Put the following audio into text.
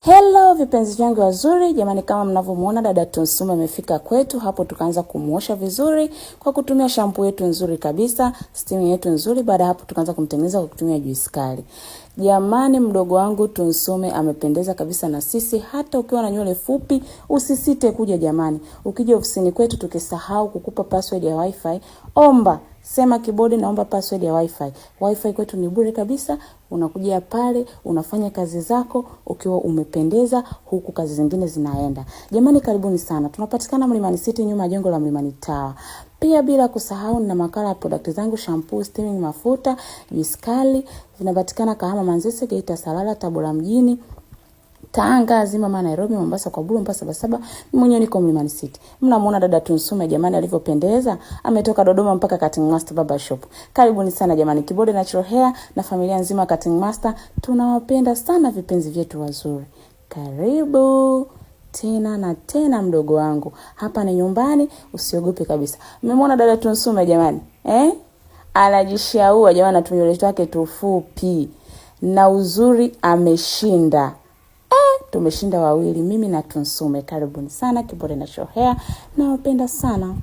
Hello vipenzi vyangu wazuri, jamani kama mnavyomuona dada Tunsume amefika kwetu. Hapo tukaanza kumuosha vizuri kwa kutumia shampoo yetu nzuri kabisa, steam yetu nzuri. Baada hapo tukaanza kumtengeneza kwa kutumia juice kali. Jamani mdogo wangu Tunsume amependeza kabisa na sisi, hata ukiwa na nywele fupi usisite kuja jamani. Ukija ofisini kwetu tukisahau kukupa password ya wifi, omba sema kibodi naomba password ya wifi. Wifi kwetu ni bure kabisa. Unakuja pale, unafanya kazi zako ukiwa umependeza, huku kazi zingine zinaenda. Jamani karibuni sana. Tunapatikana Mlimani City nyuma ya jengo la Mlimani Tower. Pia bila kusahau na makala ya product zangu, shampoo, steaming, mafuta, juice kali. Vinapatikana Kahama, Manzese, Geita, Salala, Tabora mjini, Tanga, Zimama, Nairobi, Mombasa, kwa Bulu, Mpasa, Basaba. Mwenyewe niko Mlimani City. Mnamuona dada Tunsume jamani alivyopendeza. Ametoka Dodoma mpaka Cutting Master Barber Shop. Karibuni sana jamani, Kibode Natural Hair na familia nzima Cutting Master. Tunawapenda sana vipenzi vyetu wazuri. Karibu tena na tena mdogo wangu. Hapa ni nyumbani, usiogope kabisa. Mmemwona dada Tunsume jamani? Anajishaua jamani, na tunywele zake tufupi. Na uzuri ameshinda. Tumeshinda wawili, mimi na Tunsume. Karibuni sana Kibode Natural Hair. Nawapenda sana.